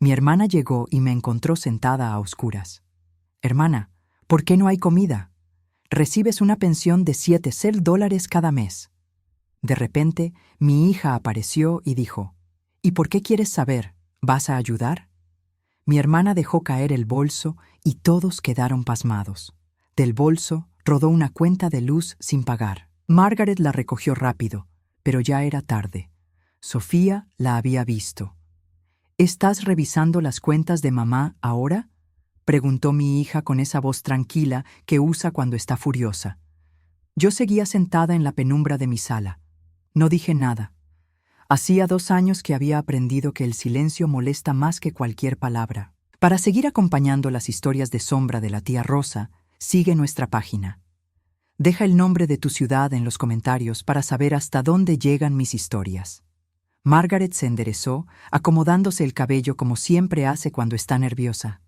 Mi hermana llegó y me encontró sentada a oscuras. «Hermana, ¿por qué no hay comida? Recibes una pensión de $7,000 cada mes». De repente, mi hija apareció y dijo, «¿Y por qué quieres saber? ¿Vas a ayudar?». Mi hermana dejó caer el bolso y todos quedaron pasmados. Del bolso rodó una cuenta de luz sin pagar. Margaret la recogió rápido, pero ya era tarde. Sofía la había visto. «¿Estás revisando las cuentas de mamá ahora?», preguntó mi hija con esa voz tranquila que usa cuando está furiosa. Yo seguía sentada en la penumbra de mi sala. No dije nada. Hacía 2 años que había aprendido que el silencio molesta más que cualquier palabra. Para seguir acompañando las historias de sombra de la tía Rosa, sigue nuestra página. Deja el nombre de tu ciudad en los comentarios para saber hasta dónde llegan mis historias. Margaret se enderezó, acomodándose el cabello como siempre hace cuando está nerviosa.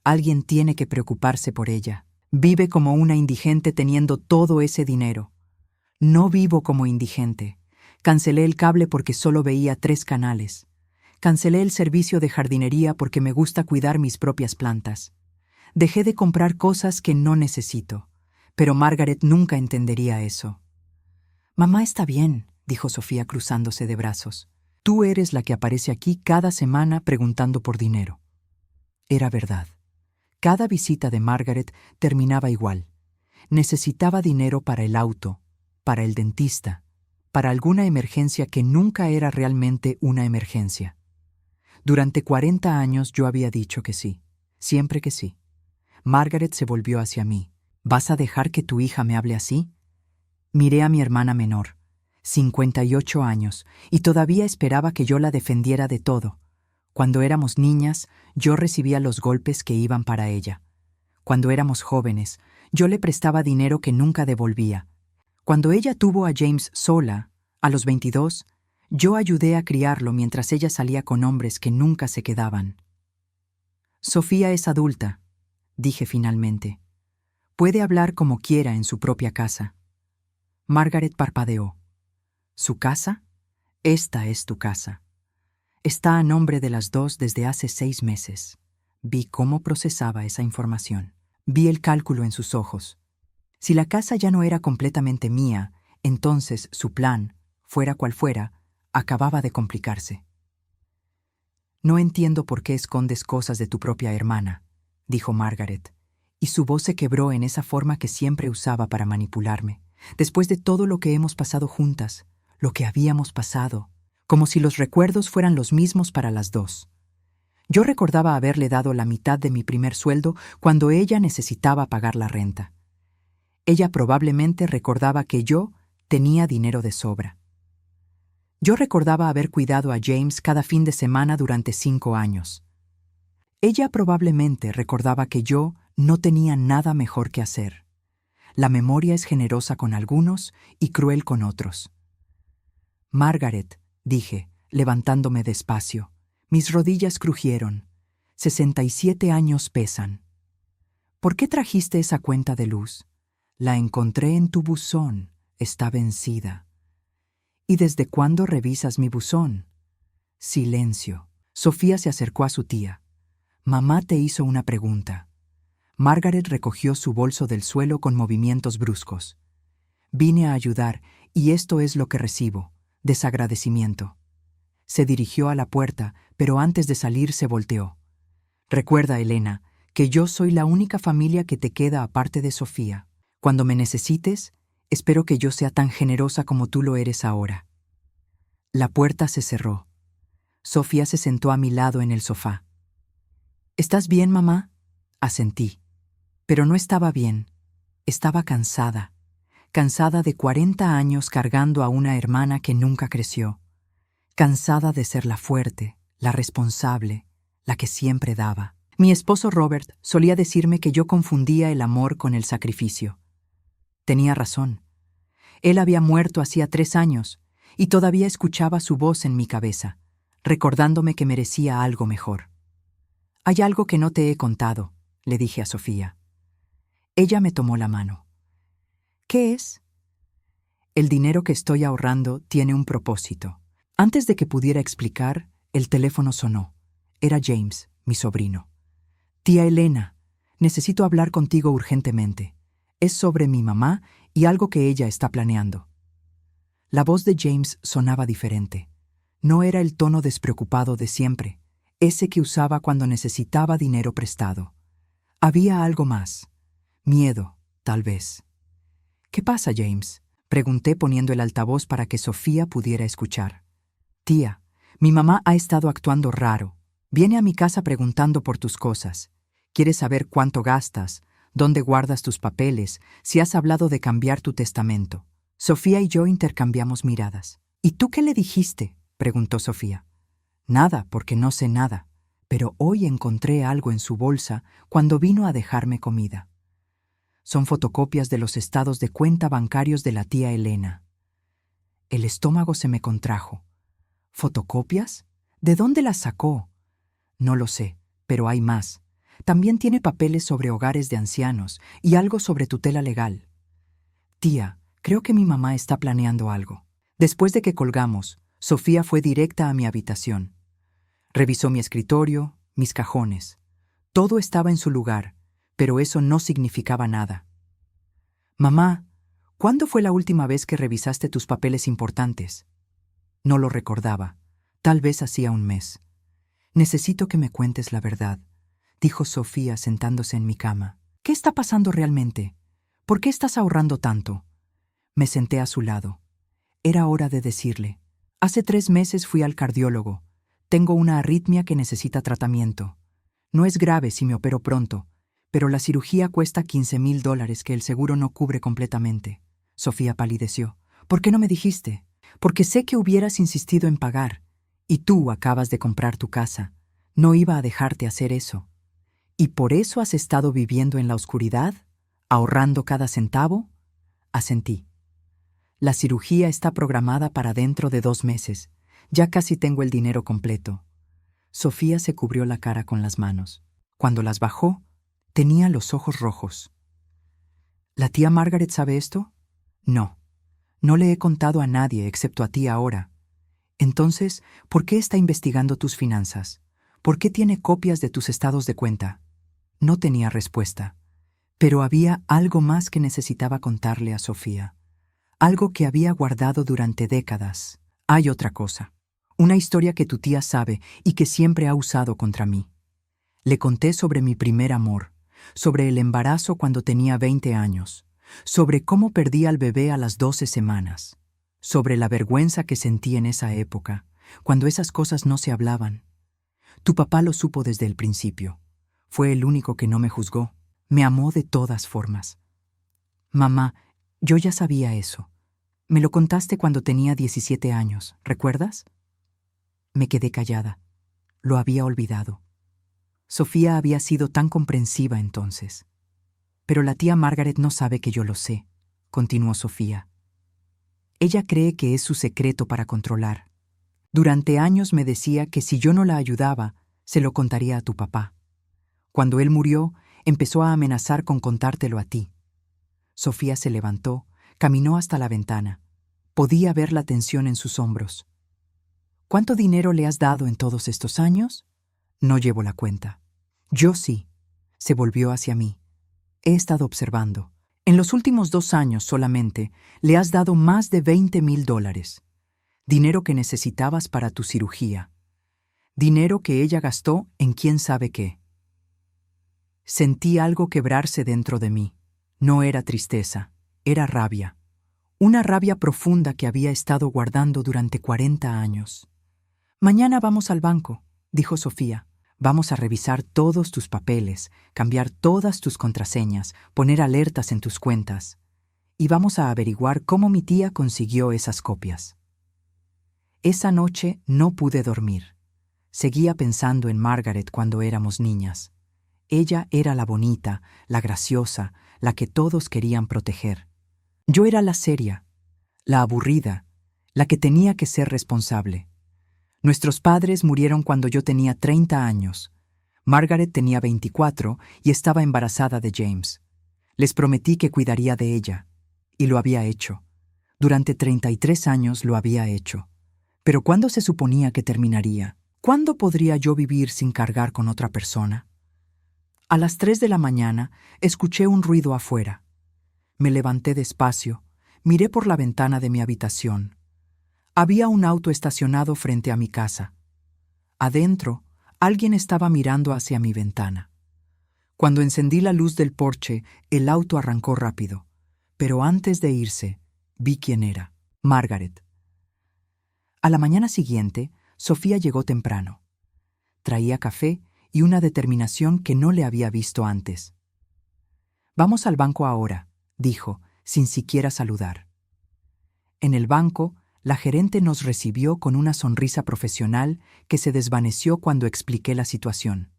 Alguien tiene que preocuparse por ella. Vive como una indigente teniendo todo ese dinero. No vivo como indigente. Cancelé el cable porque solo veía 3 canales. Cancelé el servicio de jardinería porque me gusta cuidar mis propias plantas. Dejé de comprar cosas que no necesito. Pero Margaret nunca entendería eso. «Mamá está bien», dijo Sofía cruzándose de brazos. «Tú eres la que aparece aquí cada semana preguntando por dinero». Era verdad. Cada visita de Margaret terminaba igual. Necesitaba dinero para el auto, para el dentista, para alguna emergencia que nunca era realmente una emergencia. Durante 40 años yo había dicho que sí, siempre que sí. Margaret se volvió hacia mí. «¿Vas a dejar que tu hija me hable así?». Miré a mi hermana menor, 58 años, y todavía esperaba que yo la defendiera de todo. Cuando éramos niñas, yo recibía los golpes que iban para ella. Cuando éramos jóvenes, yo le prestaba dinero que nunca devolvía. Cuando ella tuvo a James sola, a los 22, yo ayudé a criarlo mientras ella salía con hombres que nunca se quedaban. «Sofía es adulta», dije finalmente. «Puede hablar como quiera en su propia casa». Margaret parpadeó. «¿Su casa? Esta es tu casa. Está a nombre de las dos desde hace 6 meses». Vi cómo procesaba esa información. Vi el cálculo en sus ojos. Si la casa ya no era completamente mía, entonces su plan, fuera cual fuera, acababa de complicarse. «No entiendo por qué escondes cosas de tu propia hermana», dijo Margaret, y su voz se quebró en esa forma que siempre usaba para manipularme. «Después de todo lo que hemos pasado juntas, lo que habíamos pasado, como si los recuerdos fueran los mismos para las dos». Yo recordaba haberle dado la mitad de mi primer sueldo cuando ella necesitaba pagar la renta. Ella probablemente recordaba que yo tenía dinero de sobra. Yo recordaba haber cuidado a James cada fin de semana durante 5 años. Ella probablemente recordaba que yo no tenía nada mejor que hacer. La memoria es generosa con algunos y cruel con otros. «Margaret», dije, levantándome despacio. Mis rodillas crujieron. 67 años pesan. «¿Por qué trajiste esa cuenta de luz?» «La encontré en tu buzón. Está vencida». «¿Y desde cuándo revisas mi buzón?» Silencio. Sofía se acercó a su tía. «Mamá te hizo una pregunta». Margaret recogió su bolso del suelo con movimientos bruscos. «Vine a ayudar, y esto es lo que recibo: desagradecimiento». Se dirigió a la puerta, pero antes de salir se volteó. «Recuerda, Elena, que yo soy la única familia que te queda aparte de Sofía. Cuando me necesites, espero que yo sea tan generosa como tú lo eres ahora». La puerta se cerró. Sofía se sentó a mi lado en el sofá. «¿Estás bien, mamá?», asentí. Pero no estaba bien. Estaba cansada. Cansada de 40 años cargando a una hermana que nunca creció. Cansada de ser la fuerte, la responsable, la que siempre daba. Mi esposo Robert solía decirme que yo confundía el amor con el sacrificio. Tenía razón. Él había muerto hacía 3 años y todavía escuchaba su voz en mi cabeza, recordándome que merecía algo mejor. «Hay algo que no te he contado», le dije a Sofía. Ella me tomó la mano. «¿Qué es?» «El dinero que estoy ahorrando tiene un propósito». Antes de que pudiera explicar, el teléfono sonó. Era James, mi sobrino. Tía Elena, necesito hablar contigo urgentemente. Es sobre mi mamá y algo que ella está planeando. La voz de James sonaba diferente. No era el tono despreocupado de siempre, ese que usaba cuando necesitaba dinero prestado. Había algo más. Miedo, tal vez. ¿Qué pasa, James?, pregunté poniendo el altavoz para que Sofía pudiera escuchar. Tía, mi mamá ha estado actuando raro. Viene a mi casa preguntando por tus cosas. Quiere saber cuánto gastas, dónde guardas tus papeles, si has hablado de cambiar tu testamento. Sofía y yo intercambiamos miradas. ¿Y tú qué le dijiste?, preguntó Sofía. Nada, porque no sé nada, pero hoy encontré algo en su bolsa cuando vino a dejarme comida. Son fotocopias de los estados de cuenta bancarios de la tía Elena. El estómago se me contrajo. ¿Fotocopias? ¿De dónde las sacó? No lo sé, pero hay más. También tiene papeles sobre hogares de ancianos y algo sobre tutela legal. Tía, creo que mi mamá está planeando algo. Después de que colgamos, Sofía fue directa a mi habitación. Revisó mi escritorio, mis cajones. Todo estaba en su lugar, pero eso no significaba nada. Mamá, ¿cuándo fue la última vez que revisaste tus papeles importantes? No lo recordaba. Tal vez hacía un mes. Necesito que me cuentes la verdad, dijo Sofía sentándose en mi cama. ¿Qué está pasando realmente? ¿Por qué estás ahorrando tanto? Me senté a su lado. Era hora de decirle. Hace 3 meses fui al cardiólogo. Tengo una arritmia que necesita tratamiento. No es grave si me opero pronto, pero la cirugía cuesta $15,000 que el seguro no cubre completamente. Sofía palideció. ¿Por qué no me dijiste? Porque sé que hubieras insistido en pagar. Y tú acabas de comprar tu casa. No iba a dejarte hacer eso. ¿Y por eso has estado viviendo en la oscuridad? ¿Ahorrando cada centavo? Asentí. La cirugía está programada para dentro de 2 meses. Ya casi tengo el dinero completo. Sofía se cubrió la cara con las manos. Cuando las bajó, tenía los ojos rojos. ¿La tía Margaret sabe esto? No. No le he contado a nadie excepto a ti ahora. Entonces, ¿por qué está investigando tus finanzas? ¿Por qué tiene copias de tus estados de cuenta? No tenía respuesta. Pero había algo más que necesitaba contarle a Sofía. Algo que había guardado durante décadas. Hay otra cosa. Una historia que tu tía sabe y que siempre ha usado contra mí. Le conté sobre mi primer amor, sobre el embarazo cuando tenía 20 años, sobre cómo perdí al bebé a las 12 semanas, sobre la vergüenza que sentí en esa época, cuando esas cosas no se hablaban. Tu papá lo supo desde el principio. Fue el único que no me juzgó. Me amó de todas formas. Mamá, yo ya sabía eso. Me lo contaste cuando tenía 17 años, ¿recuerdas? Me quedé callada. Lo había olvidado. Sofía había sido tan comprensiva entonces. Pero la tía Margaret no sabe que yo lo sé, continuó Sofía. Ella cree que es su secreto para controlar. Durante años me decía que si yo no la ayudaba, se lo contaría a tu papá. Cuando él murió, empezó a amenazar con contártelo a ti. Sofía se levantó, caminó hasta la ventana. Podía ver la tensión en sus hombros. ¿Cuánto dinero le has dado en todos estos años? No llevo la cuenta. Yo sí. Se volvió hacia mí. He estado observando. En los últimos 2 años solamente le has dado más de $20,000. Dinero que necesitabas para tu cirugía. Dinero que ella gastó en quién sabe qué. Sentí algo quebrarse dentro de mí. No era tristeza, era rabia. Una rabia profunda que había estado guardando durante 40 años. Mañana vamos al banco, dijo Sofía. Vamos a revisar todos tus papeles, cambiar todas tus contraseñas, poner alertas en tus cuentas. Y vamos a averiguar cómo mi tía consiguió esas copias. Esa noche no pude dormir. Seguía pensando en Margaret cuando éramos niñas. Ella era la bonita, la graciosa, la que todos querían proteger. Yo era la seria, la aburrida, la que tenía que ser responsable. Nuestros padres murieron cuando yo tenía 30 años. Margaret tenía 24 y estaba embarazada de James. Les prometí que cuidaría de ella, y lo había hecho. Durante 33 años lo había hecho. Pero ¿cuándo se suponía que terminaría? ¿Cuándo podría yo vivir sin cargar con otra persona? A las 3 de la mañana escuché un ruido afuera. Me levanté despacio, miré por la ventana de mi habitación. Había un auto estacionado frente a mi casa. Adentro, alguien estaba mirando hacia mi ventana. Cuando encendí la luz del porche, el auto arrancó rápido. Pero antes de irse, vi quién era: Margaret. A la mañana siguiente, Sofía llegó temprano. Traía café y una determinación que no le había visto antes. «Vamos al banco ahora», dijo, sin siquiera saludar. En el banco, la gerente nos recibió con una sonrisa profesional que se desvaneció cuando expliqué la situación.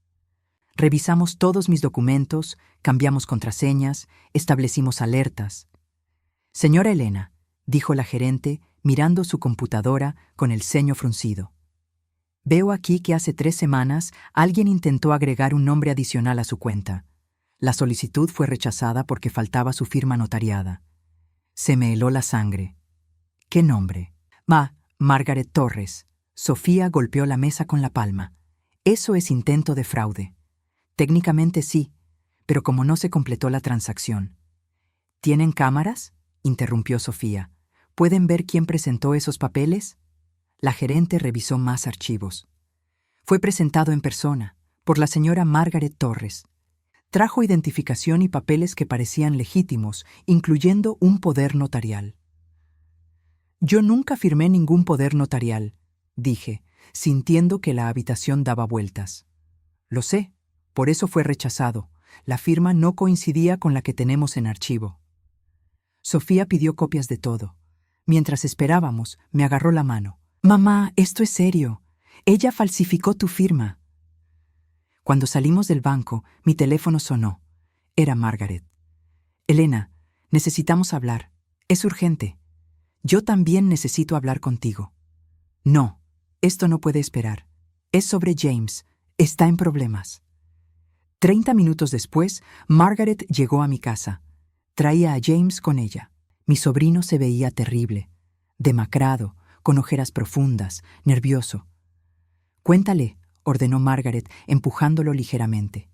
Revisamos todos mis documentos, cambiamos contraseñas, establecimos alertas. «Señora Elena», dijo la gerente, mirando su computadora con el ceño fruncido. «Veo aquí que hace 3 semanas alguien intentó agregar un nombre adicional a su cuenta. La solicitud fue rechazada porque faltaba su firma notariada. Se me heló la sangre. ¿Qué nombre?» Margaret Torres». Sofía golpeó la mesa con la palma. «Eso es intento de fraude». «Técnicamente sí, pero como no se completó la transacción». «¿Tienen cámaras?», interrumpió Sofía. «¿Pueden ver quién presentó esos papeles?». La gerente revisó más archivos. «Fue presentado en persona, por la señora Margaret Torres. Trajo identificación y papeles que parecían legítimos, incluyendo un poder notarial». «Yo nunca firmé ningún poder notarial», dije, sintiendo que la habitación daba vueltas. «Lo sé, por eso fue rechazado. La firma no coincidía con la que tenemos en archivo». Sofía pidió copias de todo. Mientras esperábamos, me agarró la mano. «Mamá, esto es serio. Ella falsificó tu firma». Cuando salimos del banco, mi teléfono sonó. Era Margaret. «Elena, necesitamos hablar. Es urgente». «Yo también necesito hablar contigo». «No, esto no puede esperar. Es sobre James. Está en problemas». 30 minutos después, Margaret llegó a mi casa. Traía a James con ella. Mi sobrino se veía terrible, demacrado, con ojeras profundas, nervioso. «Cuéntale», ordenó Margaret, empujándolo ligeramente.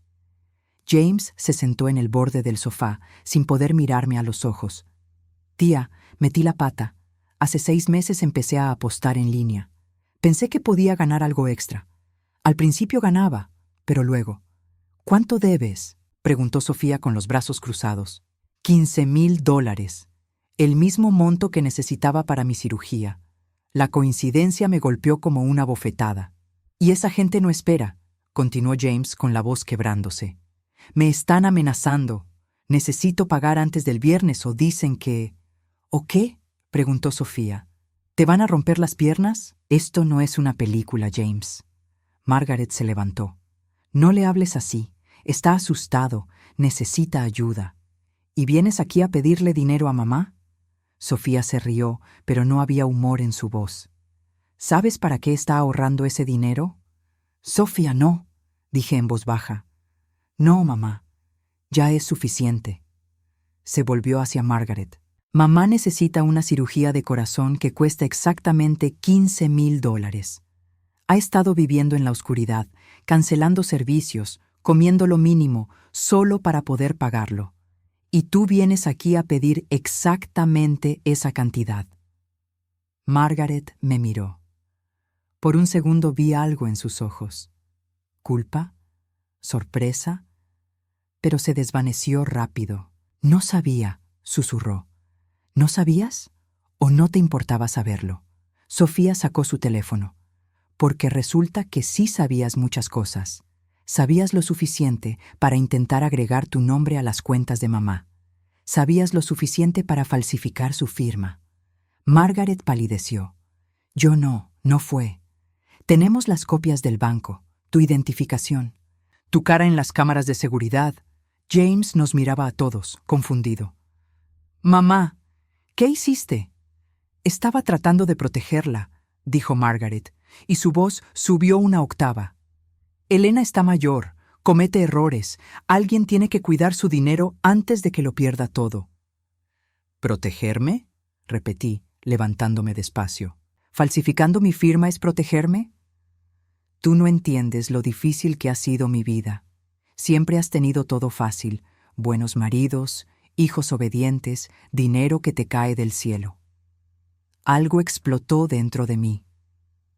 James se sentó en el borde del sofá, sin poder mirarme a los ojos. «Tía, metí la pata. Hace 6 meses empecé a apostar en línea. Pensé que podía ganar algo extra. Al principio ganaba, pero luego». «¿Cuánto debes?», preguntó Sofía con los brazos cruzados. $15,000. El mismo monto que necesitaba para mi cirugía. La coincidencia me golpeó como una bofetada. «Y esa gente no espera», continuó James con la voz quebrándose. «Me están amenazando. Necesito pagar antes del viernes o dicen que...». «¿O qué?», preguntó Sofía. «¿Te van a romper las piernas?». «Esto no es una película, James». Margaret se levantó. «No le hables así. Está asustado. Necesita ayuda. ¿Y vienes aquí a pedirle dinero a mamá?». Sofía se rió, pero no había humor en su voz. «¿Sabes para qué está ahorrando ese dinero?». «Sofía, no», dije en voz baja. «No, mamá. Ya es suficiente». Se volvió hacia Margaret. «Mamá necesita una cirugía de corazón que cuesta exactamente $15,000. Ha estado viviendo en la oscuridad, cancelando servicios, comiendo lo mínimo, solo para poder pagarlo. Y tú vienes aquí a pedir exactamente esa cantidad». Margaret me miró. Por un segundo vi algo en sus ojos. ¿Culpa? ¿Sorpresa? Pero se desvaneció rápido. «No sabía», susurró. «¿No sabías? ¿O no te importaba saberlo?». Sofía sacó su teléfono. «Porque resulta que sí sabías muchas cosas. Sabías lo suficiente para intentar agregar tu nombre a las cuentas de mamá. Sabías lo suficiente para falsificar su firma». Margaret palideció. «Yo no fue. Tenemos las copias del banco, tu identificación, tu cara en las cámaras de seguridad». James nos miraba a todos, confundido. «Mamá, ¿qué hiciste?». «Estaba tratando de protegerla», dijo Margaret, y su voz subió una octava. «Elena está mayor, comete errores. Alguien tiene que cuidar su dinero antes de que lo pierda todo». «¿Protegerme?», repetí, levantándome despacio. «¿Falsificando mi firma es protegerme?». Tú no entiendes lo difícil que ha sido mi vida. Siempre has tenido todo fácil, buenos maridos, hijos obedientes, dinero que te cae del cielo. Algo explotó dentro de mí.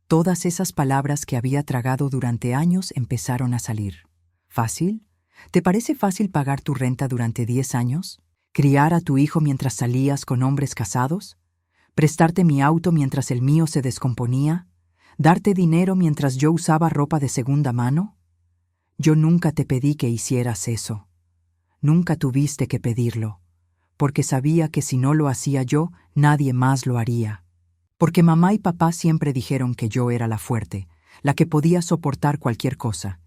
Todas esas palabras que había tragado durante años empezaron a salir. ¿Fácil? ¿Te parece fácil pagar tu renta durante 10 años? ¿Criar a tu hijo mientras salías con hombres casados? ¿Prestarte mi auto mientras el mío se descomponía? ¿Darte dinero mientras yo usaba ropa de segunda mano? Yo nunca te pedí que hicieras eso. Nunca tuviste que pedirlo, porque sabía que si no lo hacía yo, nadie más lo haría. Porque mamá y papá siempre dijeron que yo era la fuerte, la que podía soportar cualquier cosa.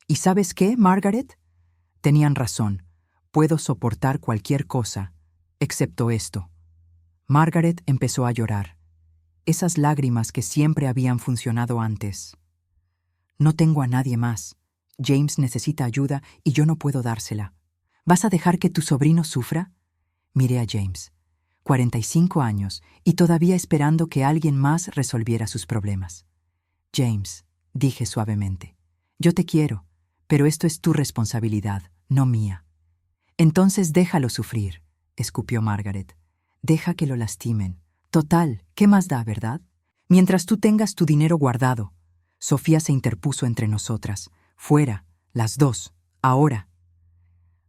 ¿Y sabes qué, Margaret? Tenían razón. Puedo soportar cualquier cosa, excepto esto. Margaret empezó a llorar. Esas lágrimas que siempre habían funcionado antes. No tengo a nadie más. James necesita ayuda y yo no puedo dársela. ¿Vas a dejar que tu sobrino sufra? Miré a James, 45 años, y todavía esperando que alguien más resolviera sus problemas. James, dije suavemente, yo te quiero, pero esto es tu responsabilidad, no mía. Entonces déjalo sufrir, escupió Margaret. Deja que lo lastimen. Total, ¿qué más da, verdad? Mientras tú tengas tu dinero guardado. Sofía se interpuso entre nosotras. Fuera, las dos, ahora.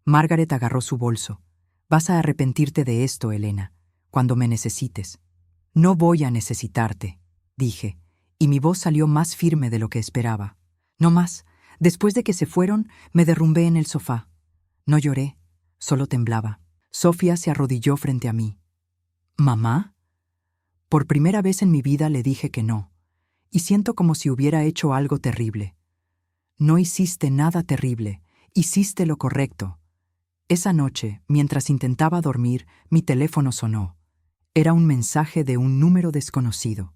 Margaret agarró su bolso. Vas a arrepentirte de esto, Elena, cuando me necesites. No voy a necesitarte, dije, y mi voz salió más firme de lo que esperaba. No más. Después de que se fueron, me derrumbé en el sofá. No lloré, solo temblaba. Sofía se arrodilló frente a mí. ¿Mamá? Por primera vez en mi vida le dije que no, y siento como si hubiera hecho algo terrible. No hiciste nada terrible, hiciste lo correcto. Esa noche, mientras intentaba dormir, mi teléfono sonó. Era un mensaje de un número desconocido.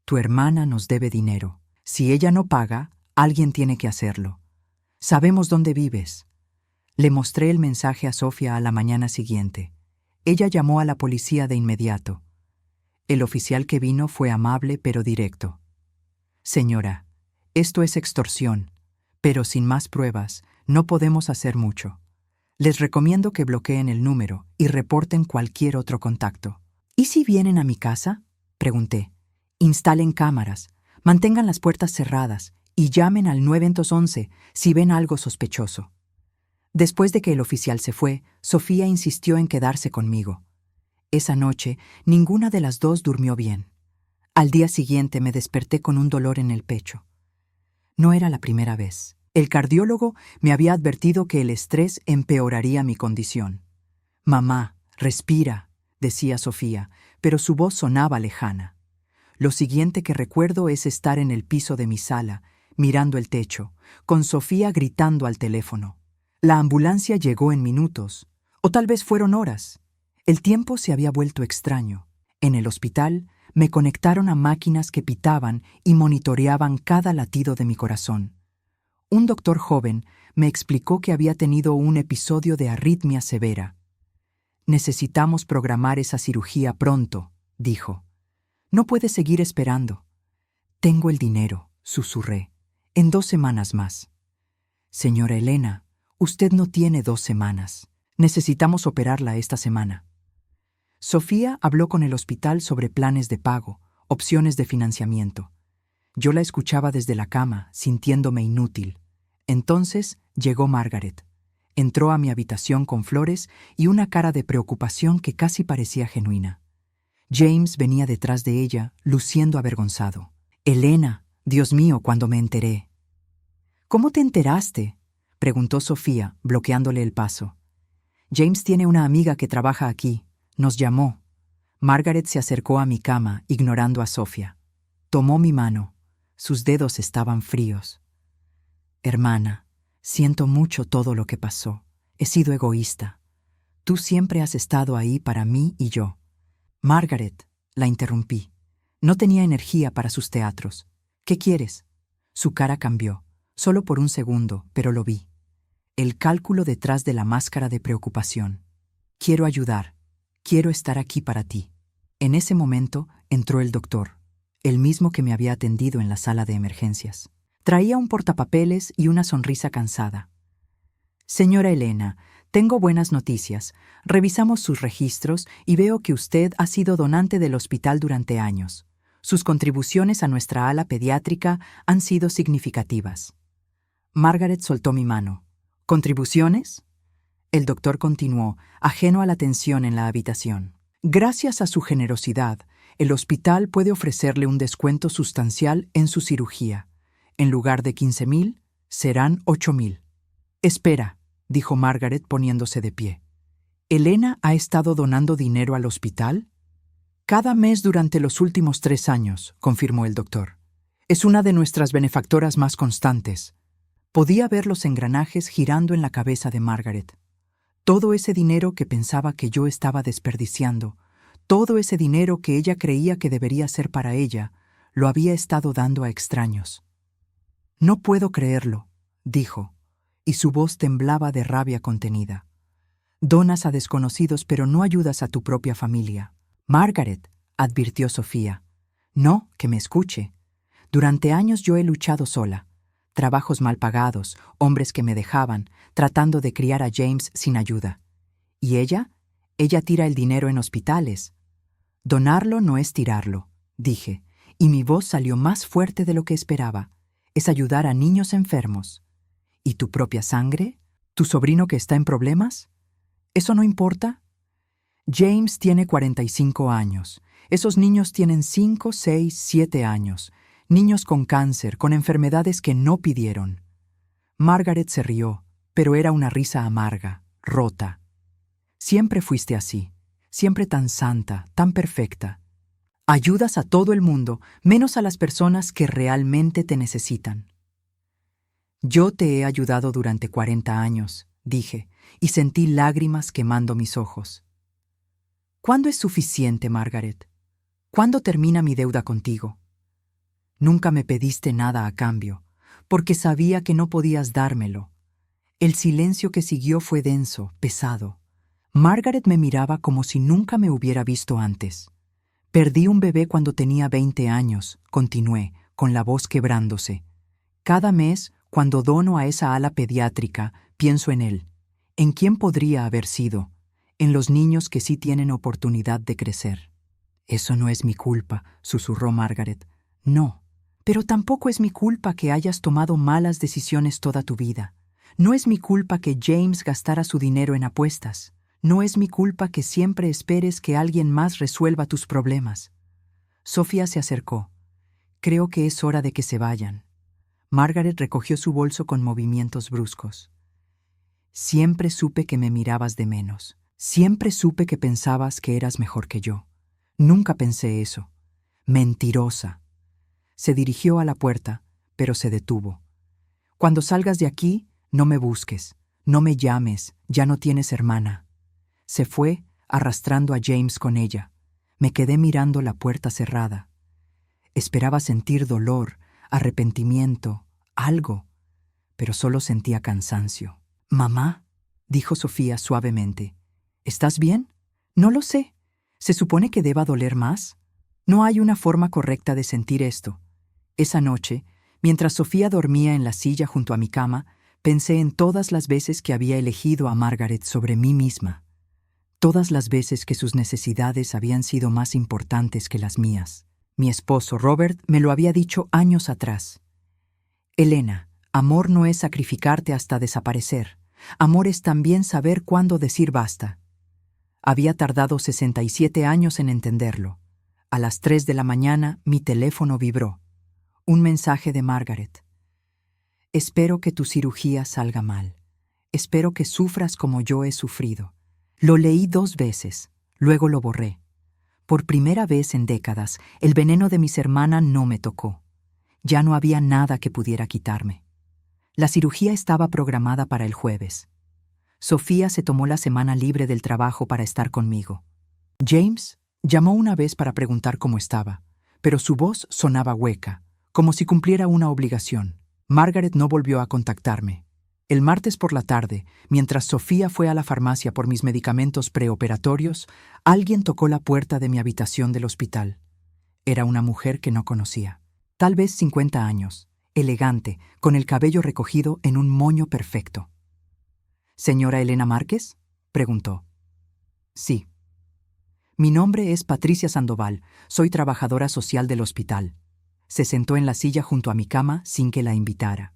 Tu hermana nos debe dinero. Si ella no paga, alguien tiene que hacerlo. Sabemos dónde vives. Le mostré el mensaje a Sofía a la mañana siguiente. Ella llamó a la policía de inmediato. El oficial que vino fue amable pero directo. Señora, esto es extorsión, pero sin más pruebas, no podemos hacer mucho. Les recomiendo que bloqueen el número y reporten cualquier otro contacto. ¿Y si vienen a mi casa? Pregunté. Instalen cámaras, mantengan las puertas cerradas y llamen al 911 si ven algo sospechoso. Después de que el oficial se fue, Sofía insistió en quedarse conmigo. Esa noche, ninguna de las dos durmió bien. Al día siguiente me desperté con un dolor en el pecho. No era la primera vez. El cardiólogo me había advertido que el estrés empeoraría mi condición. Mamá, respira, decía Sofía, pero su voz sonaba lejana. Lo siguiente que recuerdo es estar en el piso de mi sala, mirando el techo, con Sofía gritando al teléfono. La ambulancia llegó en minutos, o tal vez fueron horas. El tiempo se había vuelto extraño. En el hospital me conectaron a máquinas que pitaban y monitoreaban cada latido de mi corazón. Un doctor joven me explicó que había tenido un episodio de arritmia severa. Necesitamos programar esa cirugía pronto, dijo. No puede seguir esperando. Tengo el dinero, susurré. En 2 semanas más. Señora Elena, usted no tiene 2 semanas. Necesitamos operarla esta semana. Sofía habló con el hospital sobre planes de pago, opciones de financiamiento. Yo la escuchaba desde la cama, sintiéndome inútil. Entonces llegó Margaret. Entró a mi habitación con flores y una cara de preocupación que casi parecía genuina. James venía detrás de ella, luciendo avergonzado. Elena, Dios mío, cuando me enteré. ¿Cómo te enteraste?, preguntó Sofía, bloqueándole el paso. James tiene una amiga que trabaja aquí. Nos llamó. Margaret se acercó a mi cama, ignorando a Sofía. Tomó mi mano. Sus dedos estaban fríos. Hermana, siento mucho todo lo que pasó. He sido egoísta. Tú siempre has estado ahí para mí y yo. Margaret, la interrumpí. No tenía energía para sus teatros. ¿Qué quieres? Su cara cambió, solo por un segundo, pero lo vi. El cálculo detrás de la máscara de preocupación. Quiero ayudar. Quiero estar aquí para ti. En ese momento entró el doctor, el mismo que me había atendido en la sala de emergencias. Traía un portapapeles y una sonrisa cansada. Señora Elena, tengo buenas noticias. Revisamos sus registros y veo que usted ha sido donante del hospital durante años. Sus contribuciones a nuestra ala pediátrica han sido significativas. Margaret soltó mi mano. ¿Contribuciones? El doctor continuó, ajeno a la tensión en la habitación. Gracias a su generosidad, el hospital puede ofrecerle un descuento sustancial en su cirugía. En lugar de 15,000, serán 8,000. Espera, dijo Margaret poniéndose de pie. ¿Elena ha estado donando dinero al hospital? Cada mes durante los últimos 3 años, confirmó el doctor. Es una de nuestras benefactoras más constantes. Podía ver los engranajes girando en la cabeza de Margaret. Todo ese dinero que pensaba que yo estaba desperdiciando, todo ese dinero que ella creía que debería ser para ella, lo había estado dando a extraños. No puedo creerlo, dijo, y su voz temblaba de rabia contenida. Donas a desconocidos, pero no ayudas a tu propia familia. Margaret, advirtió Sofía. No, que me escuche. Durante años yo he luchado sola. Trabajos mal pagados, hombres que me dejaban, tratando de criar a James sin ayuda. ¿Y ella? Ella tira el dinero en hospitales. Donarlo no es tirarlo, dije, y mi voz salió más fuerte de lo que esperaba. Es ayudar a niños enfermos. ¿Y tu propia sangre? ¿Tu sobrino que está en problemas? ¿Eso no importa? James tiene 45 años. Esos niños tienen 5, 6, 7 años. Niños con cáncer, con enfermedades que no pidieron. Margaret se rió, pero era una risa amarga, rota. Siempre fuiste así, siempre tan santa, tan perfecta. Ayudas a todo el mundo, menos a las personas que realmente te necesitan. Yo te he ayudado durante 40 años, dije, y sentí lágrimas quemando mis ojos. ¿Cuándo es suficiente, Margaret? ¿Cuándo termina mi deuda contigo? Nunca me pediste nada a cambio, porque sabía que no podías dármelo. El silencio que siguió fue denso, pesado. Margaret me miraba como si nunca me hubiera visto antes. Perdí un bebé cuando tenía 20 años, continué, con la voz quebrándose. Cada mes, cuando dono a esa ala pediátrica, pienso en él. ¿En quién podría haber sido? En los niños que sí tienen oportunidad de crecer. Eso no es mi culpa, susurró Margaret. No, pero tampoco es mi culpa que hayas tomado malas decisiones toda tu vida. No es mi culpa que James gastara su dinero en apuestas. No es mi culpa que siempre esperes que alguien más resuelva tus problemas. Sofía se acercó. Creo que es hora de que se vayan. Margaret recogió su bolso con movimientos bruscos. Siempre supe que me mirabas de menos. Siempre supe que pensabas que eras mejor que yo. Nunca pensé eso. Mentirosa. Se dirigió a la puerta, pero se detuvo. Cuando salgas de aquí, no me busques, no me llames, ya no tienes hermana. Se fue, arrastrando a James con ella. Me quedé mirando la puerta cerrada. Esperaba sentir dolor, arrepentimiento, algo, pero solo sentía cansancio. «Mamá», dijo Sofía suavemente, «¿estás bien?» «No lo sé. ¿Se supone que deba doler más?» No hay una forma correcta de sentir esto. Esa noche, mientras Sofía dormía en la silla junto a mi cama, pensé en todas las veces que había elegido a Margaret sobre mí misma. Todas las veces que sus necesidades habían sido más importantes que las mías. Mi esposo, Robert, me lo había dicho años atrás. Elena, amor no es sacrificarte hasta desaparecer. Amor es también saber cuándo decir basta. Había tardado 67 años en entenderlo. A las 3 de la mañana, mi teléfono vibró. Un mensaje de Margaret. Espero que tu cirugía salga mal. Espero que sufras como yo he sufrido. Lo leí 2 veces, luego lo borré. Por primera vez en décadas, el veneno de mis hermanas no me tocó. Ya no había nada que pudiera quitarme. La cirugía estaba programada para el jueves. Sofía se tomó la semana libre del trabajo para estar conmigo. James llamó una vez para preguntar cómo estaba, pero su voz sonaba hueca, como si cumpliera una obligación. Margaret no volvió a contactarme. El martes por la tarde, mientras Sofía fue a la farmacia por mis medicamentos preoperatorios, alguien tocó la puerta de mi habitación del hospital. Era una mujer que no conocía. Tal vez 50 años. elegante, con el cabello recogido en un moño perfecto. ¿Señora Elena Márquez?, preguntó. Sí. Mi nombre es Patricia Sandoval, soy trabajadora social del hospital. Se sentó en la silla junto a mi cama sin que la invitara.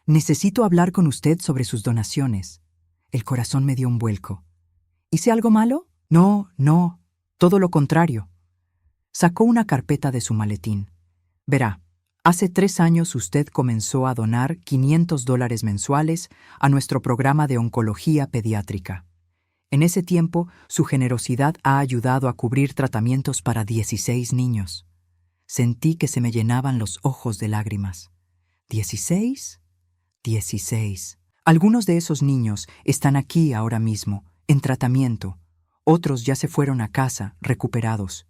Necesito hablar con usted sobre sus donaciones. El corazón me dio un vuelco. ¿Hice algo malo? No, todo lo contrario. Sacó una carpeta de su maletín. Verá, hace 3 años usted comenzó a donar $500 mensuales a nuestro programa de oncología pediátrica. En ese tiempo, su generosidad ha ayudado a cubrir tratamientos para 16 niños. Sentí que se me llenaban los ojos de lágrimas. ¿16? 16. Algunos de esos niños están aquí ahora mismo, en tratamiento. Otros ya se fueron a casa, recuperados.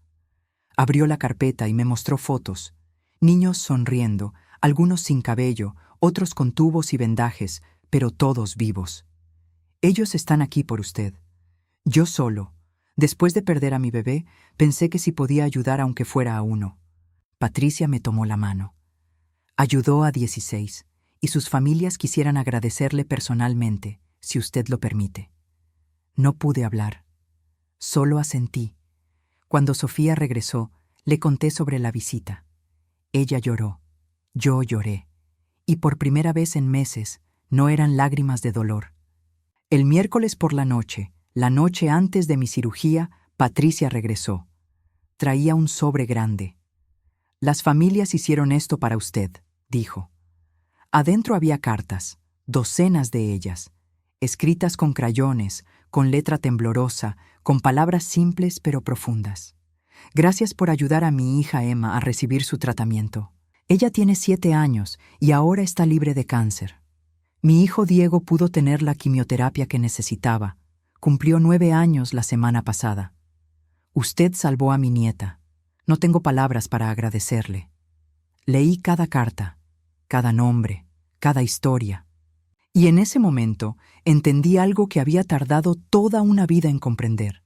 Abrió la carpeta y me mostró fotos. Niños sonriendo, algunos sin cabello, otros con tubos y vendajes, pero todos vivos. Ellos están aquí por usted. Yo solo, después de perder a mi bebé, pensé que si podía ayudar aunque fuera a uno. Patricia me tomó la mano. Ayudó a 16, y sus familias quisieran agradecerle personalmente, si usted lo permite. No pude hablar. Solo asentí. Cuando Sofía regresó, le conté sobre la visita. Ella lloró. Yo lloré. Y por primera vez en meses, no eran lágrimas de dolor. El miércoles por la noche antes de mi cirugía, Patricia regresó. Traía un sobre grande. Las familias hicieron esto para usted, dijo. Adentro había cartas, docenas de ellas, escritas con crayones, con letra temblorosa, con palabras simples pero profundas. Gracias por ayudar a mi hija Emma a recibir su tratamiento. Ella tiene 7 años y ahora está libre de cáncer. Mi hijo Diego pudo tener la quimioterapia que necesitaba. Cumplió 9 años la semana pasada. Usted salvó a mi nieta. No tengo palabras para agradecerle. Leí cada carta, cada nombre, cada historia. Y en ese momento entendí algo que había tardado toda una vida en comprender.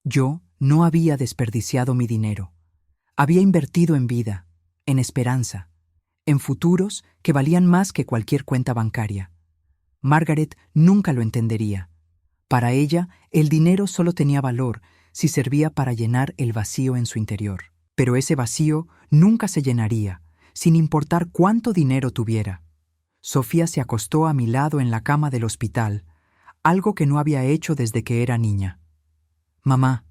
Yo no había desperdiciado mi dinero. Había invertido en vida, en esperanza, en futuros que valían más que cualquier cuenta bancaria. Margaret nunca lo entendería. Para ella, el dinero solo tenía valor si servía para llenar el vacío en su interior. Pero ese vacío nunca se llenaría, sin importar cuánto dinero tuviera. Sofía se acostó a mi lado en la cama del hospital, algo que no había hecho desde que era niña. Mamá,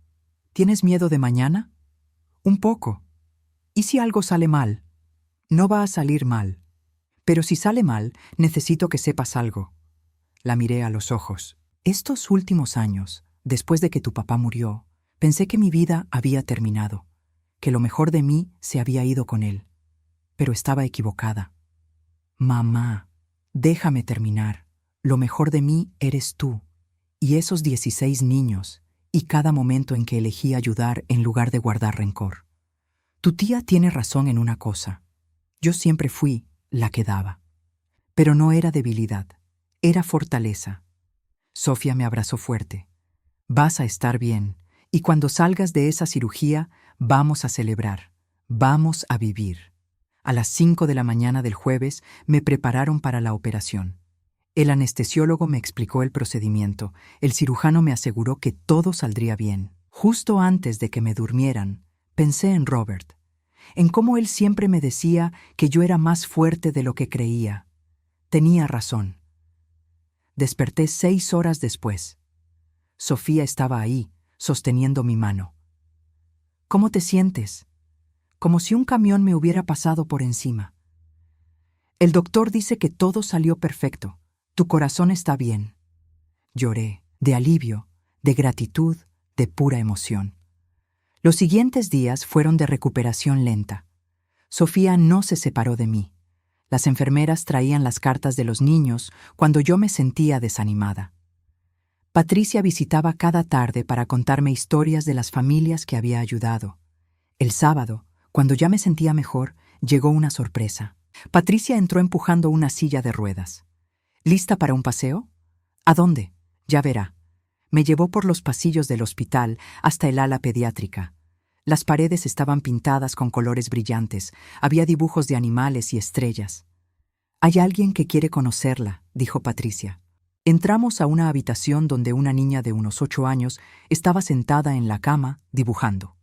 ¿tienes miedo de mañana? Un poco. ¿Y si algo sale mal? No va a salir mal. Pero si sale mal, necesito que sepas algo. La miré a los ojos. Estos últimos años, después de que tu papá murió, pensé que mi vida había terminado, que lo mejor de mí se había ido con él. Pero estaba equivocada. Mamá, déjame terminar. Lo mejor de mí eres tú, y esos 16 niños, y cada momento en que elegí ayudar en lugar de guardar rencor. Tu tía tiene razón en una cosa. Yo siempre fui la que daba. Pero no era debilidad, era fortaleza. Sofía me abrazó fuerte. Vas a estar bien, y cuando salgas de esa cirugía, vamos a celebrar, vamos a vivir. A las 5 de la mañana del jueves me prepararon para la operación. El anestesiólogo me explicó el procedimiento, el cirujano me aseguró que todo saldría bien. Justo antes de que me durmieran, pensé en Robert, en cómo él siempre me decía que yo era más fuerte de lo que creía. Tenía razón. Desperté 6 horas después. Sofía estaba ahí, sosteniendo mi mano. ¿Cómo te sientes? Como si un camión me hubiera pasado por encima. El doctor dice que todo salió perfecto. Tu corazón está bien. Lloré, de alivio, de gratitud, de pura emoción. Los siguientes días fueron de recuperación lenta. Sofía no se separó de mí. Las enfermeras traían las cartas de los niños cuando yo me sentía desanimada. Patricia visitaba cada tarde para contarme historias de las familias que había ayudado. El sábado, cuando ya me sentía mejor, llegó una sorpresa. Patricia entró empujando una silla de ruedas. ¿Lista para un paseo? ¿A dónde? Ya verá. Me llevó por los pasillos del hospital hasta el ala pediátrica. Las paredes estaban pintadas con colores brillantes, había dibujos de animales y estrellas. «Hay alguien que quiere conocerla», dijo Patricia. Entramos a una habitación donde una niña de unos 8 años estaba sentada en la cama, dibujando.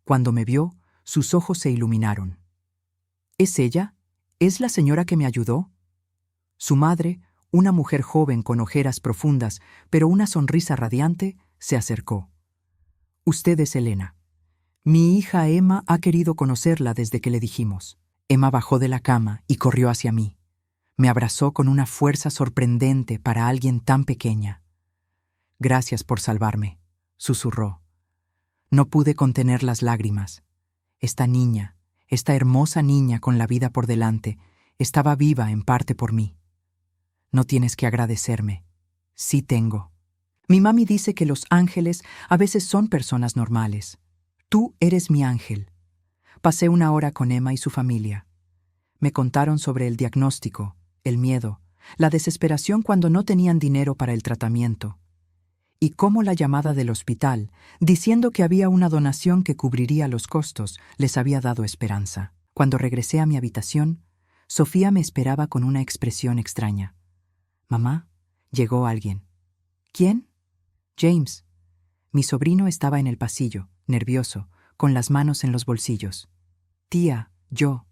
Cuando me vio, sus ojos se iluminaron. «¿Es ella? ¿Es la señora que me ayudó?» Su madre, una mujer joven con ojeras profundas, pero una sonrisa radiante, se acercó. «Usted es Elena. Mi hija Emma ha querido conocerla desde que le dijimos». Emma bajó de la cama y corrió hacia mí. Me abrazó con una fuerza sorprendente para alguien tan pequeña. «Gracias por salvarme», susurró. No pude contener las lágrimas. Esta niña, esta hermosa niña con la vida por delante, estaba viva en parte por mí. «No tienes que agradecerme. Sí tengo. Mi mami dice que los ángeles a veces son personas normales. Tú eres mi ángel». Pasé una hora con Emma y su familia. Me contaron sobre el diagnóstico, el miedo, la desesperación cuando no tenían dinero para el tratamiento, y cómo la llamada del hospital, diciendo que había una donación que cubriría los costos, les había dado esperanza. Cuando regresé a mi habitación, Sofía me esperaba con una expresión extraña. «Mamá, llegó alguien». «¿Quién?» «James». Mi sobrino estaba en el pasillo, nervioso, con las manos en los bolsillos. «Tía, yo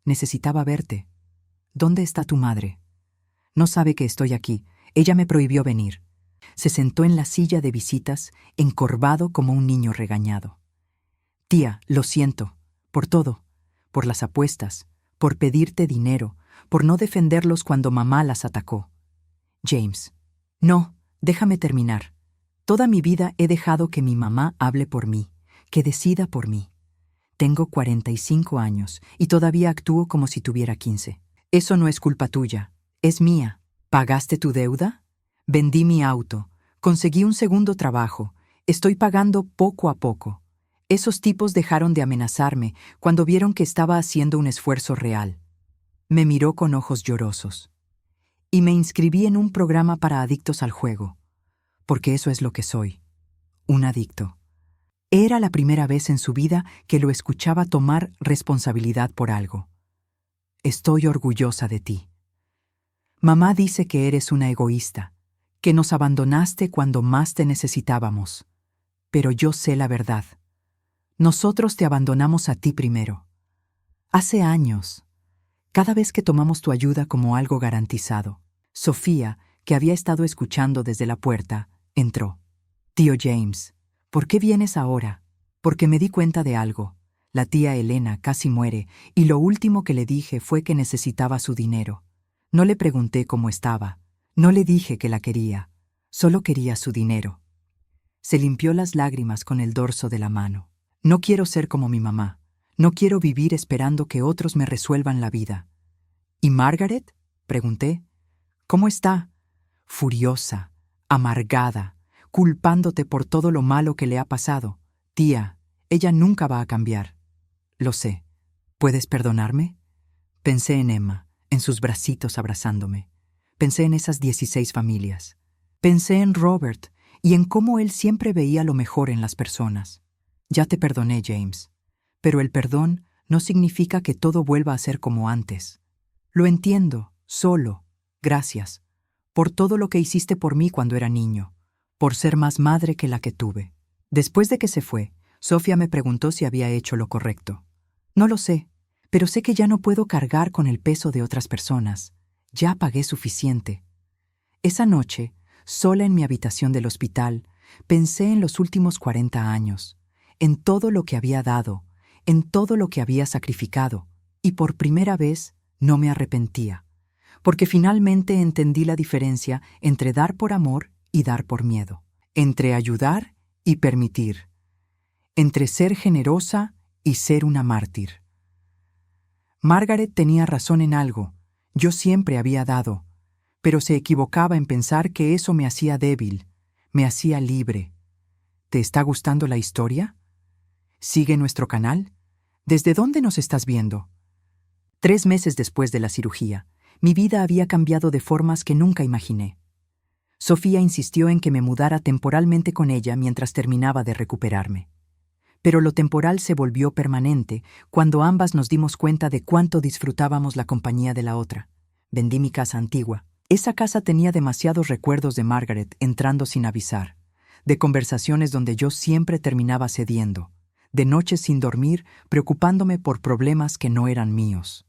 necesitaba verte. ¿Dónde está tu madre?» «No sabe que estoy aquí. Ella me prohibió venir». Se sentó en la silla de visitas, encorvado como un niño regañado. «Tía, lo siento. Por todo. Por las apuestas. Por pedirte dinero. Por no defenderlos cuando mamá las atacó». «James». «No, déjame terminar. Toda mi vida he dejado que mi mamá hable por mí, que decida por mí. Tengo 45 años y todavía actúo como si tuviera 15. Eso no es culpa tuya, es mía. ¿Pagaste tu deuda? Vendí mi auto, conseguí un segundo trabajo, estoy pagando poco a poco. Esos tipos dejaron de amenazarme cuando vieron que estaba haciendo un esfuerzo real». Me miró con ojos llorosos. «Y me inscribí en un programa para adictos al juego, porque eso es lo que soy, un adicto». Era la primera vez en su vida que lo escuchaba tomar responsabilidad por algo. «Estoy orgullosa de ti. Mamá dice que eres una egoísta, que nos abandonaste cuando más te necesitábamos. Pero yo sé la verdad. Nosotros te abandonamos a ti primero. Hace años, cada vez que tomamos tu ayuda como algo garantizado». Sofía, que había estado escuchando desde la puerta, entró. «Tío James, ¿por qué vienes ahora?» «Porque me di cuenta de algo. La tía Elena casi muere y lo último que le dije fue que necesitaba su dinero. No le pregunté cómo estaba. No le dije que la quería. Solo quería su dinero». Se limpió las lágrimas con el dorso de la mano. «No quiero ser como mi mamá. No quiero vivir esperando que otros me resuelvan la vida». «¿Y Margaret?», pregunté. «¿Cómo está?» «Furiosa, amargada, culpándote por todo lo malo que le ha pasado. Tía, ella nunca va a cambiar». «Lo sé. ¿Puedes perdonarme?» Pensé en Emma, en sus bracitos abrazándome. Pensé en esas 16 familias. Pensé en Robert y en cómo él siempre veía lo mejor en las personas. «Ya te perdoné, James. Pero el perdón no significa que todo vuelva a ser como antes. Lo entiendo, solo. Gracias. Por todo lo que hiciste por mí cuando era niño. Por ser más madre que la que tuve». Después de que se fue, Sofía me preguntó si había hecho lo correcto. «No lo sé, pero sé que ya no puedo cargar con el peso de otras personas. Ya pagué suficiente». Esa noche, sola en mi habitación del hospital, pensé en los últimos 40 años, en todo lo que había dado, en todo lo que había sacrificado, y por primera vez no me arrepentía, porque finalmente entendí la diferencia entre dar por amor y dar por miedo, entre ayudar y permitir, entre ser generosa y ser una mártir. Margaret tenía razón en algo. Yo siempre había dado, pero se equivocaba en pensar que eso me hacía débil, me hacía libre. ¿Te está gustando la historia? ¿Sigue nuestro canal? ¿Desde dónde nos estás viendo? 3 meses después de la cirugía, mi vida había cambiado de formas que nunca imaginé. Sofía insistió en que me mudara temporalmente con ella mientras terminaba de recuperarme. Pero lo temporal se volvió permanente cuando ambas nos dimos cuenta de cuánto disfrutábamos la compañía de la otra. Vendí mi casa antigua. Esa casa tenía demasiados recuerdos de Margaret entrando sin avisar, de conversaciones donde yo siempre terminaba cediendo, de noches sin dormir preocupándome por problemas que no eran míos.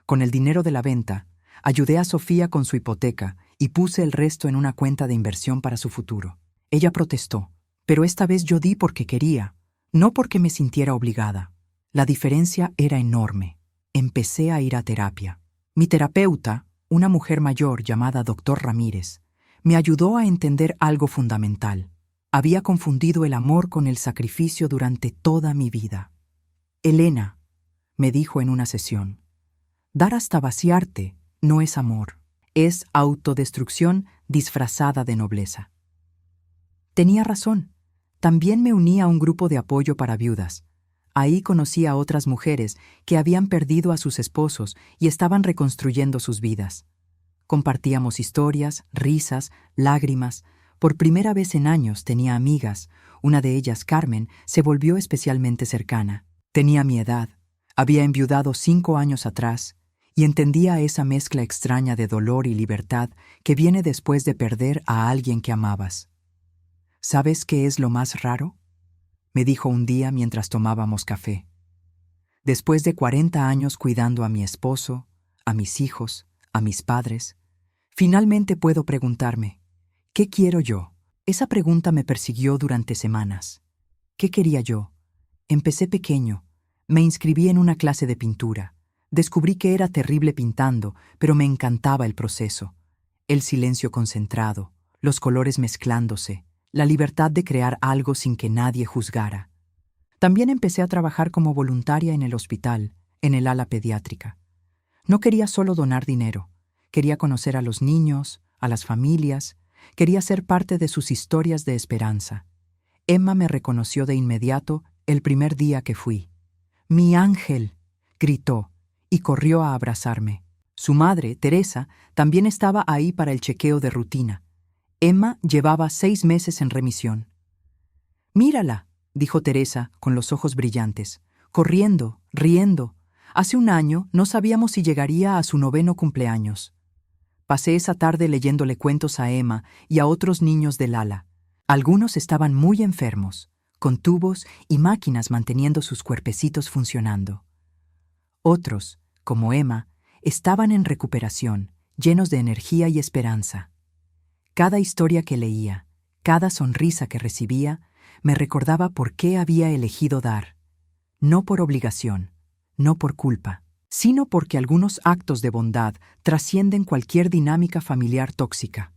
Con el dinero de la venta, ayudé a Sofía con su hipoteca y puse el resto en una cuenta de inversión para su futuro. Ella protestó, pero esta vez yo di porque quería, no porque me sintiera obligada. La diferencia era enorme. Empecé a ir a terapia. Mi terapeuta, una mujer mayor llamada Dr. Ramírez, me ayudó a entender algo fundamental. Había confundido el amor con el sacrificio durante toda mi vida. Elena, me dijo en una sesión, dar hasta vaciarte no es amor, es autodestrucción disfrazada de nobleza. Tenía razón. También me uní a un grupo de apoyo para viudas. Ahí conocí a otras mujeres que habían perdido a sus esposos y estaban reconstruyendo sus vidas. Compartíamos historias, risas, lágrimas. Por primera vez en años tenía amigas. Una de ellas, Carmen, se volvió especialmente cercana. Tenía mi edad. Había enviudado 5 años atrás y entendía esa mezcla extraña de dolor y libertad que viene después de perder a alguien que amabas. ¿Sabes qué es lo más raro?, me dijo un día mientras tomábamos café. Después de 40 años cuidando a mi esposo, a mis hijos, a mis padres, finalmente puedo preguntarme, ¿qué quiero yo? Esa pregunta me persiguió durante semanas. ¿Qué quería yo? Empecé pequeño. Me inscribí en una clase de pintura. Descubrí que era terrible pintando, pero me encantaba el proceso. El silencio concentrado, los colores mezclándose, la libertad de crear algo sin que nadie juzgara. También empecé a trabajar como voluntaria en el hospital, en el ala pediátrica. No quería solo donar dinero, quería conocer a los niños, a las familias, quería ser parte de sus historias de esperanza. Emma me reconoció de inmediato el primer día que fui. «¡Mi ángel!», gritó, y corrió a abrazarme. Su madre, Teresa, también estaba ahí para el chequeo de rutina. Emma llevaba 6 meses en remisión. «Mírala», dijo Teresa con los ojos brillantes, corriendo, riendo. Hace un año no sabíamos si llegaría a su 9º cumpleaños. Pasé esa tarde leyéndole cuentos a Emma y a otros niños del ala. Algunos estaban muy enfermos, con tubos y máquinas manteniendo sus cuerpecitos funcionando. Otros, como Emma, estaban en recuperación, llenos de energía y esperanza. Cada historia que leía, cada sonrisa que recibía, me recordaba por qué había elegido dar. No por obligación, no por culpa, sino porque algunos actos de bondad trascienden cualquier dinámica familiar tóxica.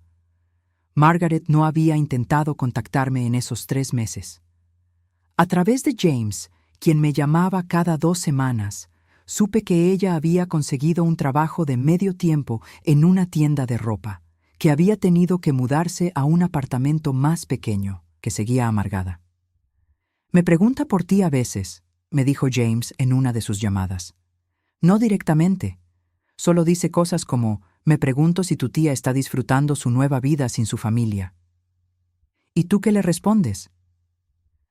Margaret no había intentado contactarme en esos 3 meses. A través de James, quien me llamaba cada 2 semanas, supe que ella había conseguido un trabajo de medio tiempo en una tienda de ropa, que había tenido que mudarse a un apartamento más pequeño, que seguía amargada. «Me pregunta por ti a veces», me dijo James en una de sus llamadas. No directamente. Solo dice cosas como, «Me pregunto si tu tía está disfrutando su nueva vida sin su familia». ¿Y tú qué le respondes?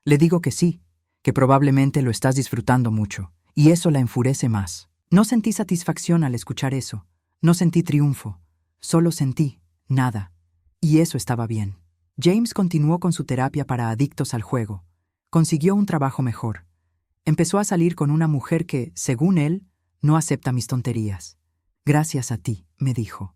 Le digo que sí, que probablemente lo estás disfrutando mucho, y eso la enfurece más. No sentí satisfacción al escuchar eso. No sentí triunfo. Solo sentí nada. Y eso estaba bien. James continuó con su terapia para adictos al juego. Consiguió un trabajo mejor. Empezó a salir con una mujer que, según él, no acepta mis tonterías. «Gracias a ti», me dijo.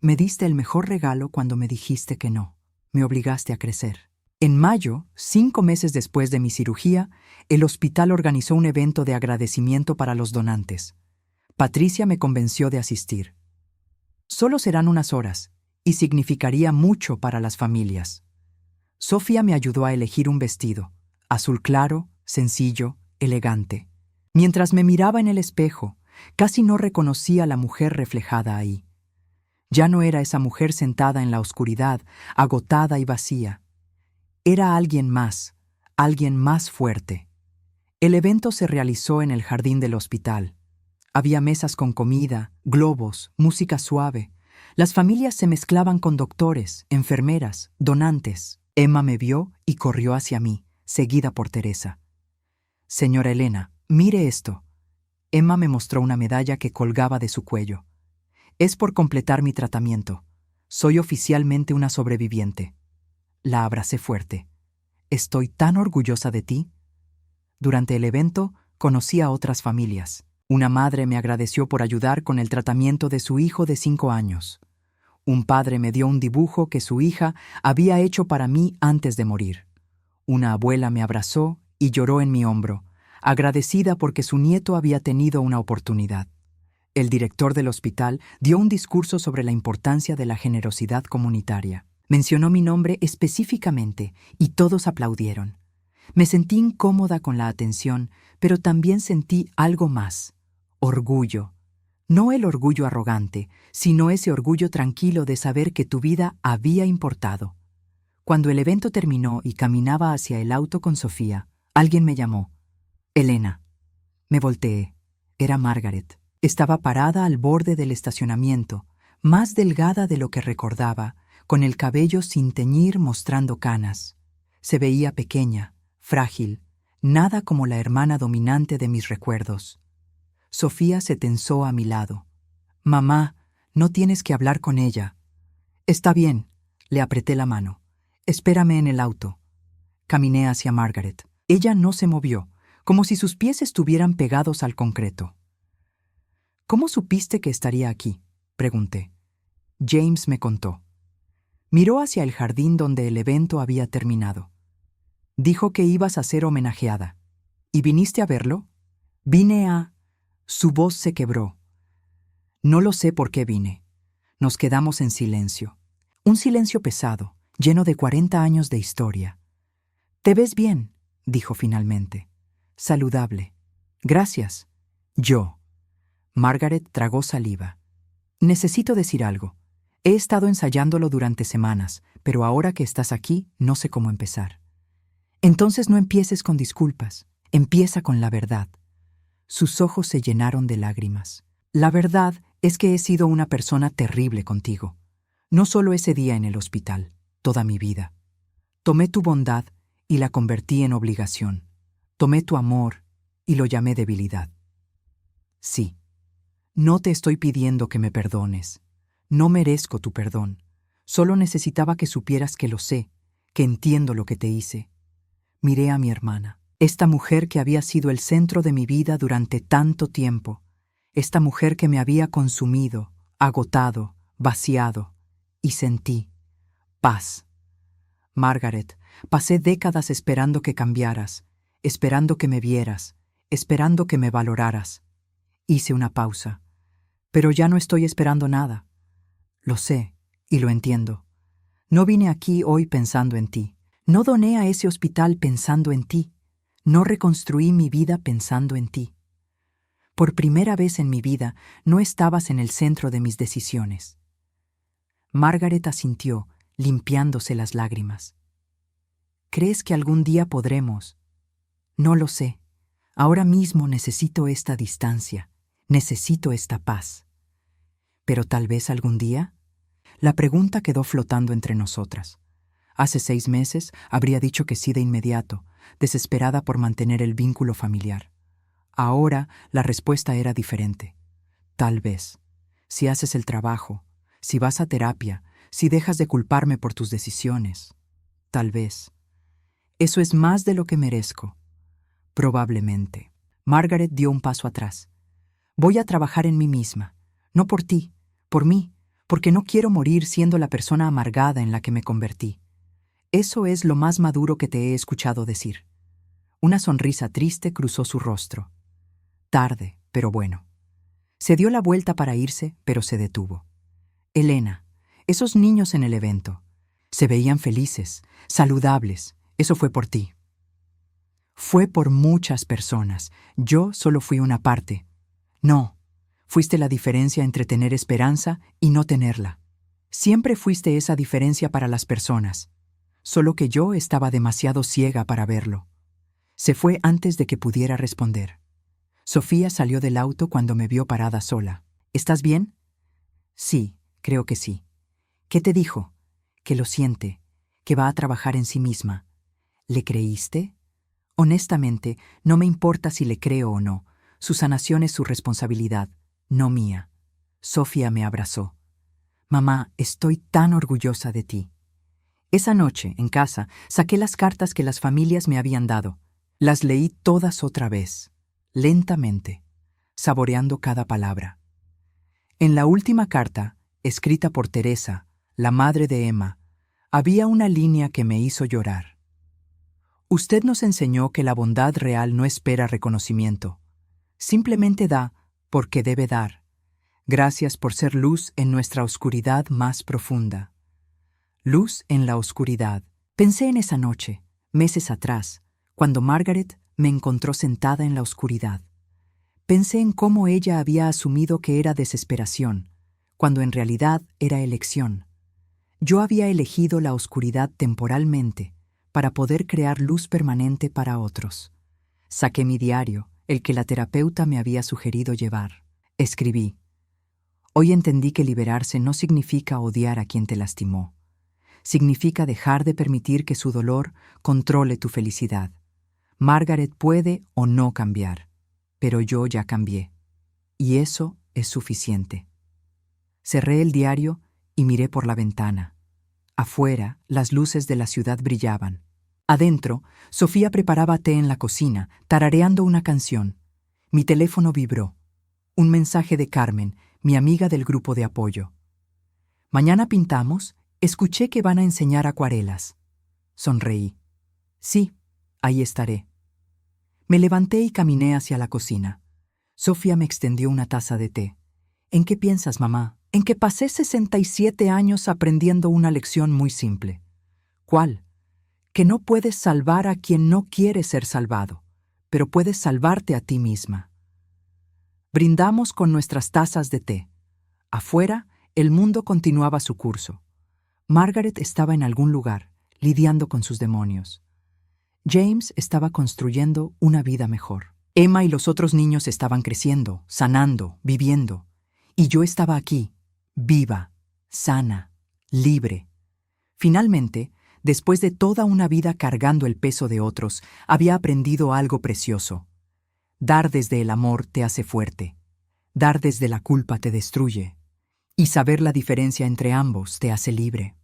«Me diste el mejor regalo cuando me dijiste que no. Me obligaste a crecer». En mayo, 5 meses después de mi cirugía, el hospital organizó un evento de agradecimiento para los donantes. Patricia me convenció de asistir. Solo serán unas horas, y significaría mucho para las familias. Sofía me ayudó a elegir un vestido, azul claro, sencillo, elegante. Mientras me miraba en el espejo, casi no reconocía a la mujer reflejada ahí. Ya no era esa mujer sentada en la oscuridad, agotada y vacía. Era alguien más fuerte. El evento se realizó en el jardín del hospital. Había mesas con comida, globos, música suave. Las familias se mezclaban con doctores, enfermeras, donantes. Emma me vio y corrió hacia mí, seguida por Teresa. Señora Elena, mire esto. Emma me mostró una medalla que colgaba de su cuello. Es por completar mi tratamiento. Soy oficialmente una sobreviviente. La abracé fuerte. Estoy tan orgullosa de ti. Durante el evento, conocí a otras familias. Una madre me agradeció por ayudar con el tratamiento de su hijo de 5 años. Un padre me dio un dibujo que su hija había hecho para mí antes de morir. Una abuela me abrazó y lloró en mi hombro, agradecida porque su nieto había tenido una oportunidad. El director del hospital dio un discurso sobre la importancia de la generosidad comunitaria. Mencionó mi nombre específicamente y todos aplaudieron. Me sentí incómoda con la atención, pero también sentí algo más: orgullo. No el orgullo arrogante, sino ese orgullo tranquilo de saber que tu vida había importado. Cuando el evento terminó y caminaba hacia el auto con Sofía, alguien me llamó. Elena. Me volteé. Era Margaret. Estaba parada al borde del estacionamiento, más delgada de lo que recordaba, con el cabello sin teñir mostrando canas. Se veía pequeña, frágil, nada como la hermana dominante de mis recuerdos. Sofía se tensó a mi lado. Mamá, no tienes que hablar con ella. Está bien, le apreté la mano. Espérame en el auto. Caminé hacia Margaret. Ella no se movió, como si sus pies estuvieran pegados al concreto. ¿Cómo supiste que estaría aquí?, pregunté. James me contó. Miró hacia el jardín donde el evento había terminado. Dijo que ibas a ser homenajeada. ¿Y viniste a verlo? Vine a... Su voz se quebró. No lo sé por qué vine. Nos quedamos en silencio. Un silencio pesado, lleno de 40 años de historia. «Te ves bien», dijo finalmente. «Saludable». «Gracias». «Yo». Margaret tragó saliva. «Necesito decir algo. He estado ensayándolo durante semanas, pero ahora que estás aquí, no sé cómo empezar». «Entonces no empieces con disculpas. Empieza con la verdad». Sus ojos se llenaron de lágrimas. «La verdad es que he sido una persona terrible contigo. No solo ese día en el hospital, toda mi vida. Tomé tu bondad y la convertí en obligación. Tomé tu amor y lo llamé debilidad. Sí, no te estoy pidiendo que me perdones. No merezco tu perdón. Solo necesitaba que supieras que lo sé, que entiendo lo que te hice». Miré a mi hermana, esta mujer que había sido el centro de mi vida durante tanto tiempo, esta mujer que me había consumido, agotado, vaciado, y sentí paz. Margaret, pasé décadas esperando que cambiaras, esperando que me vieras, esperando que me valoraras. Hice una pausa. Pero ya no estoy esperando nada. Lo sé y lo entiendo. No vine aquí hoy pensando en ti. No doné a ese hospital pensando en ti. No reconstruí mi vida pensando en ti. Por primera vez en mi vida no estabas en el centro de mis decisiones. Margaret asintió, limpiándose las lágrimas. ¿Crees que algún día podremos? No lo sé. Ahora mismo necesito esta distancia. Necesito esta paz. ¿Pero tal vez algún día? La pregunta quedó flotando entre nosotras. Hace 6 meses habría dicho que sí de inmediato, desesperada por mantener el vínculo familiar. Ahora la respuesta era diferente. Tal vez. Si haces el trabajo, si vas a terapia, si dejas de culparme por tus decisiones. Tal vez. Eso es más de lo que merezco. Probablemente. Margaret dio un paso atrás. Voy a trabajar en mí misma. No por ti, por mí, porque no quiero morir siendo la persona amargada en la que me convertí. Eso es lo más maduro que te he escuchado decir. Una sonrisa triste cruzó su rostro. Tarde, pero bueno. Se dio la vuelta para irse, pero se detuvo. Elena, esos niños en el evento, se veían felices, saludables. Eso fue por ti. Fue por muchas personas. Yo solo fui una parte. No, fuiste la diferencia entre tener esperanza y no tenerla. Siempre fuiste esa diferencia para las personas. Solo que yo estaba demasiado ciega para verlo. Se fue antes de que pudiera responder. Sofía salió del auto cuando me vio parada sola. ¿Estás bien? Sí, creo que sí. ¿Qué te dijo? Que lo siente, que va a trabajar en sí misma. ¿Le creíste? Honestamente, no me importa si le creo o no. Su sanación es su responsabilidad, no mía. Sofía me abrazó. Mamá, estoy tan orgullosa de ti. Esa noche, en casa, saqué las cartas que las familias me habían dado. Las leí todas otra vez, lentamente, saboreando cada palabra. En la última carta, escrita por Teresa, la madre de Emma, había una línea que me hizo llorar. Usted nos enseñó que la bondad real no espera reconocimiento. Simplemente da porque debe dar. Gracias por ser luz en nuestra oscuridad más profunda. Luz en la oscuridad. Pensé en esa noche, meses atrás, cuando Margaret me encontró sentada en la oscuridad. Pensé en cómo ella había asumido que era desesperación, cuando en realidad era elección. Yo había elegido la oscuridad temporalmente para poder crear luz permanente para otros. Saqué mi diario, el que la terapeuta me había sugerido llevar. Escribí: hoy entendí que liberarse no significa odiar a quien te lastimó. Significa dejar de permitir que su dolor controle tu felicidad. Margaret puede o no cambiar, pero yo ya cambié. Y eso es suficiente. Cerré el diario y miré por la ventana. Afuera, las luces de la ciudad brillaban. Adentro, Sofía preparaba té en la cocina, tarareando una canción. Mi teléfono vibró. Un mensaje de Carmen, mi amiga del grupo de apoyo. Mañana pintamos. Escuché que van a enseñar acuarelas. Sonreí. Sí, ahí estaré. Me levanté y caminé hacia la cocina. Sofía me extendió una taza de té. ¿En qué piensas, mamá? En que pasé 67 años aprendiendo una lección muy simple. ¿Cuál? Que no puedes salvar a quien no quiere ser salvado, pero puedes salvarte a ti misma. Brindamos con nuestras tazas de té. Afuera, el mundo continuaba su curso. Margaret estaba en algún lugar, lidiando con sus demonios. James estaba construyendo una vida mejor. Emma y los otros niños estaban creciendo, sanando, viviendo. Y yo estaba aquí, viva, sana, libre. Finalmente, después de toda una vida cargando el peso de otros, había aprendido algo precioso. Dar desde el amor te hace fuerte. Dar desde la culpa te destruye. Y saber la diferencia entre ambos te hace libre.